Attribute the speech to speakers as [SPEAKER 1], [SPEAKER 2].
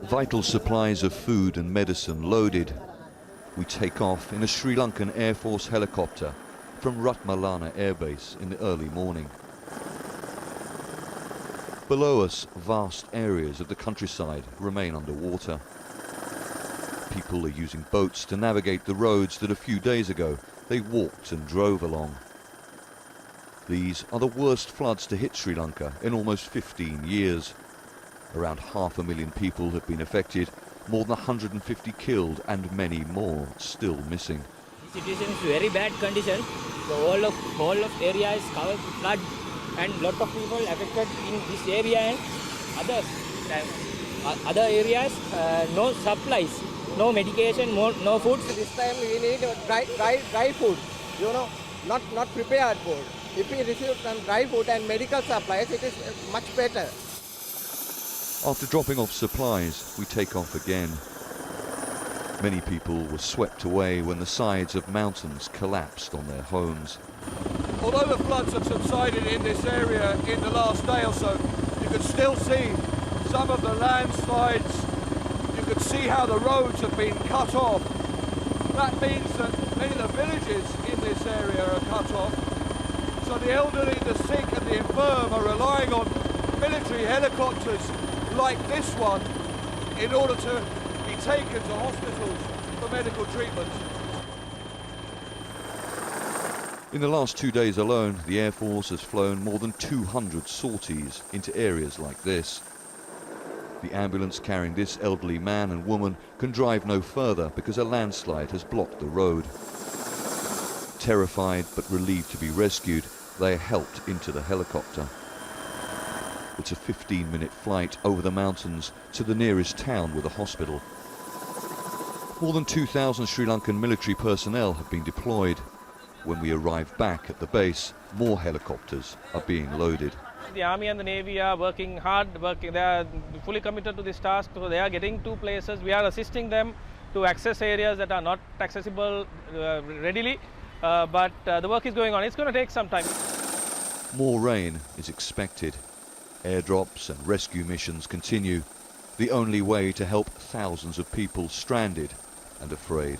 [SPEAKER 1] Vital supplies of food and medicine loaded, we take off in a Sri Lankan Air Force helicopter from Ratmalana Air Base in the early morning. Below us, vast areas of the countryside remain underwater. People are using boats to navigate the roads that a few days ago they walked and drove along. These are the worst floods to hit Sri Lanka in almost 15 years. Around 500,000 people have been affected, more than 150 killed and many more still missing.
[SPEAKER 2] The situation is very bad condition. The whole of area is covered with flood and lot of people affected in this area and other areas. No supplies, no medication, no food.
[SPEAKER 3] This time we need dry food, not prepared food. If we receive some dry food and medical supplies, it is much better.
[SPEAKER 1] After dropping off supplies, we take off again. Many people were swept away when the sides of mountains collapsed on their homes.
[SPEAKER 4] Although the floods have subsided in this area in the last day or so, you can still see some of the landslides. You can see how the roads have been cut off. That means that many of the villages in this area are cut off. So the elderly, the sick and the infirm are relying on military helicopters like this one in order to be taken to hospitals for medical treatment.
[SPEAKER 1] In the last 2 days alone, the Air Force has flown more than 200 sorties into areas like this. The ambulance carrying this elderly man and woman can drive no further because a landslide has blocked the road. Terrified but relieved to be rescued, they are helped into the helicopter. It's a 15-minute flight over the mountains to the nearest town with a hospital. More than 2,000 Sri Lankan military personnel have been deployed. When we arrive back at the base, more helicopters are being loaded.
[SPEAKER 5] The Army and the Navy are working hard, they are fully committed to this task, so they are getting to places. We are assisting them to access areas that are not accessible readily, but the work is going on. It's going to take some time.
[SPEAKER 1] More rain is expected. Airdrops and rescue missions continue, the only way to help thousands of people stranded and afraid.